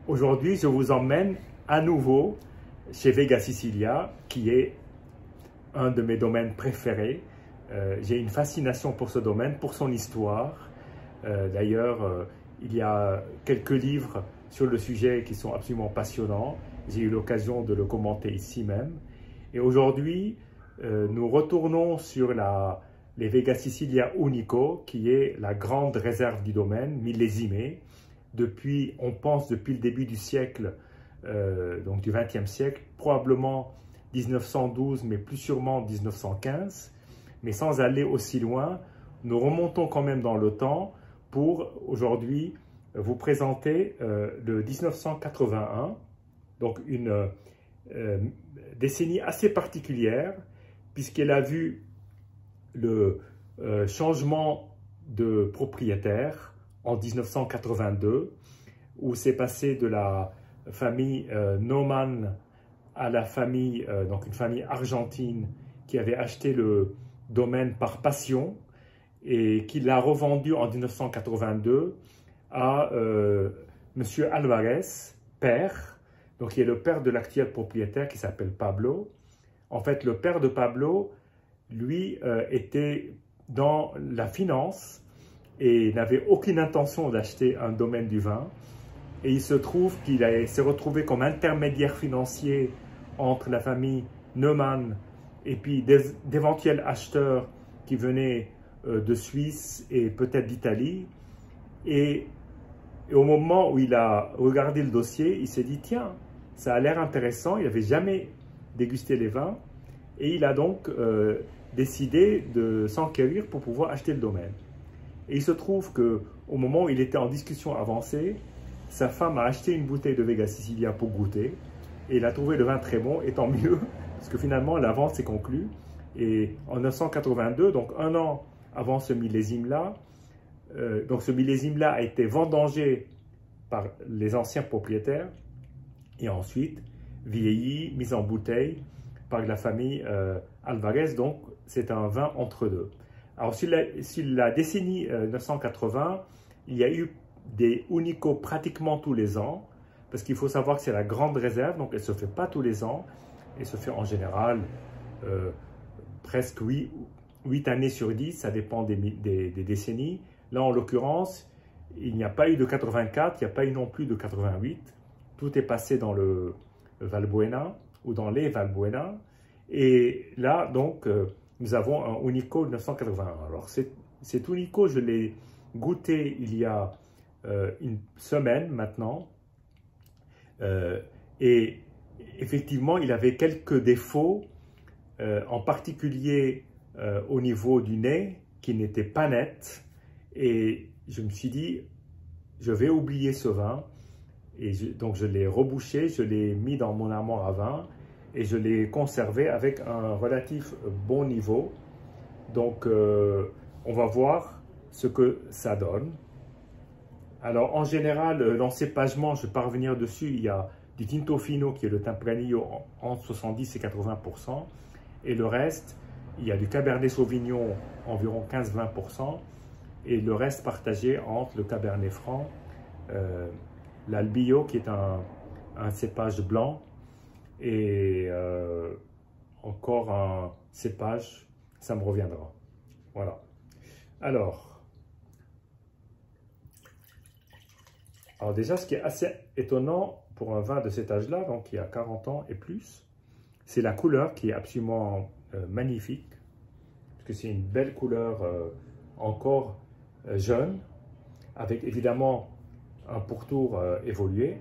Aujourd'hui, je vous emmène à nouveau chez Vega Sicilia, qui est un de mes domaines préférés. J'ai une fascination pour ce domaine, pour son histoire. D'ailleurs, il y a quelques livres sur le sujet qui sont absolument passionnants. J'ai eu l'occasion de le commenter ici même. Et aujourd'hui, nous retournons sur les Vega Sicilia Unico, qui est la grande réserve du domaine, millésimée, on pense depuis le début du siècle, donc du XXe siècle, probablement 1912, mais plus sûrement 1915. Mais sans aller aussi loin, nous remontons quand même dans le temps pour aujourd'hui vous présenter le 1981, donc une décennie assez particulière, puisqu'elle a vu le changement de propriétaire en 1982, où c'est passé de la famille Naumann à la famille, donc une famille argentine qui avait acheté le domaine par passion et qui l'a revendu en 1982 à M. Alvarez, père, donc qui est le père de l'actuel propriétaire qui s'appelle Pablo. En fait, le père de Pablo, lui, était dans la finance et n'avait aucune intention d'acheter un domaine du vin. Et il se trouve qu'il s'est retrouvé comme intermédiaire financier entre la famille Neumann et puis d'éventuels acheteurs qui venaient de Suisse et peut-être d'Italie. Et au moment où il a regardé le dossier, il s'est dit, tiens, ça a l'air intéressant, il n'avait jamais dégusté les vins. Et il a donc décidé de s'enquérir pour pouvoir acheter le domaine. Et il se trouve qu'au moment où il était en discussion avancée, sa femme a acheté une bouteille de Vega Sicilia pour goûter. Et il a trouvé le vin très bon, et tant mieux, parce que finalement la vente s'est conclue. Et en 1982, donc un an avant ce millésime-là, a été vendangé par les anciens propriétaires et ensuite vieilli, mis en bouteille par la famille Alvarez. Donc c'est un vin entre deux. Alors sur la décennie 1980, il y a eu des Unico pratiquement tous les ans, parce qu'il faut savoir que c'est la grande réserve, donc elle ne se fait pas tous les ans, elle se fait en général presque 8 années sur 10, ça dépend des décennies. Là, en l'occurrence, il n'y a pas eu de 84, il n'y a pas eu non plus de 88. Tout est passé dans le Valbuena ou dans les Valbuena. Et là, donc, nous avons un Unico 1981. Alors, cet Unico, je l'ai goûté il y a une semaine maintenant. Et effectivement, il avait quelques défauts, en particulier au niveau du nez, qui n'était pas net. Et je me suis dit, je vais oublier ce vin. Et donc je l'ai rebouché, je l'ai mis dans mon armoire à vin et je l'ai conservé avec un relatif bon niveau. Donc on va voir ce que ça donne. Alors en général, l'encépagement, je ne vais pas revenir dessus, il y a du Tinto Fino qui est le Tempranillo entre 70 et 80%. Et le reste, il y a du Cabernet Sauvignon environ 15-20%. Et le reste partagé entre le Cabernet Franc, l'Albillo qui est un cépage blanc et encore un cépage, ça me reviendra. Voilà. Alors déjà, ce qui est assez étonnant pour un vin de cet âge-là, donc qui a 40 ans et plus, c'est la couleur qui est absolument magnifique, parce que c'est une belle couleur encore jeune, avec évidemment un pourtour évolué.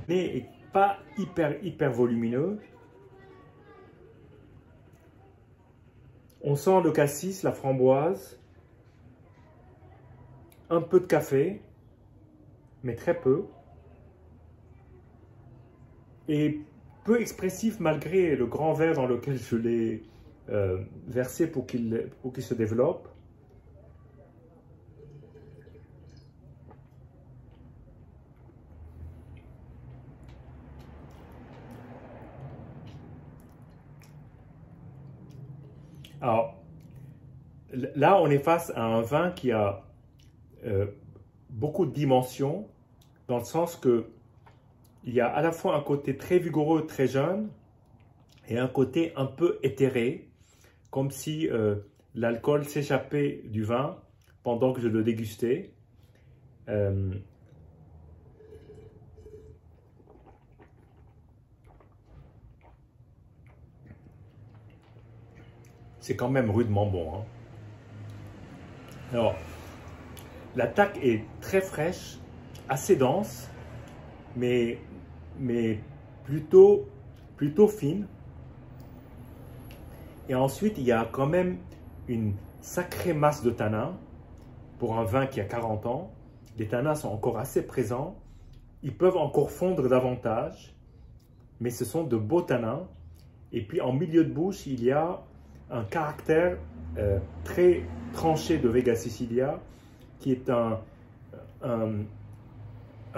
Mais pas hyper volumineux. On sent le cassis, la framboise, un peu de café, mais très peu. Et peu expressif malgré le grand verre dans lequel je l'ai versé pour qu'il se développe. Alors, là, on est face à un vin qui a beaucoup de dimensions, dans le sens que il y a à la fois un côté très vigoureux, très jeune, et un côté un peu éthéré, comme si l'alcool s'échappait du vin pendant que je le dégustais. C'est quand même rudement bon, hein. Alors, l'attaque est très fraîche, assez dense, mais plutôt fine. Et ensuite, il y a quand même une sacrée masse de tanins pour un vin qui a 40 ans. Les tanins sont encore assez présents. Ils peuvent encore fondre davantage, mais ce sont de beaux tanins. Et puis, en milieu de bouche, il y a un caractère très tranché de Vega Sicilia, qui est un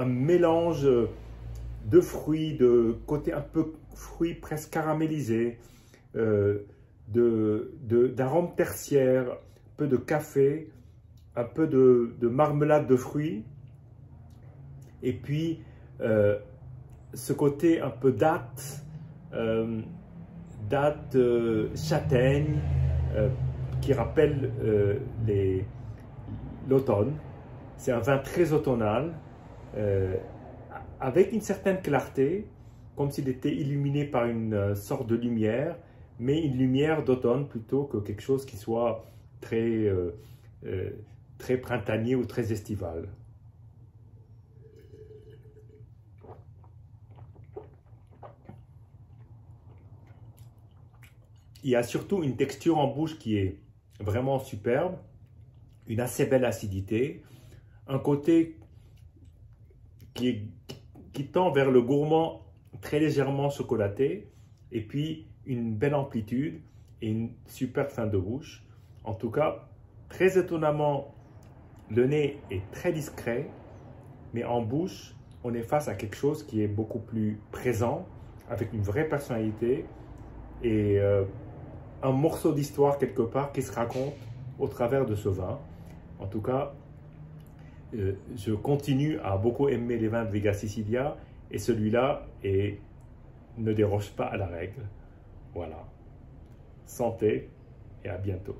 mélange de fruits, de côté un peu fruits presque caramélisés, d'arômes tertiaires, un peu de café, un peu de marmelade de fruits, et puis ce côté un peu date, châtaigne, qui rappelle l'automne. C'est un vin très automnal, avec une certaine clarté, comme s'il était illuminé par une sorte de lumière, mais une lumière d'automne plutôt que quelque chose qui soit très printanier ou très estival. Il y a surtout une texture en bouche qui est vraiment superbe, une assez belle acidité, un côté qui tend vers le gourmand très légèrement chocolaté, et puis une belle amplitude et une superbe fin de bouche. En tout cas, très étonnamment, le nez est très discret, mais en bouche, on est face à quelque chose qui est beaucoup plus présent, avec une vraie personnalité et un morceau d'histoire quelque part qui se raconte au travers de ce vin. En tout cas, je continue à beaucoup aimer les vins de Vega Sicilia, et celui-là ne déroge pas à la règle. Voilà. Santé et à bientôt.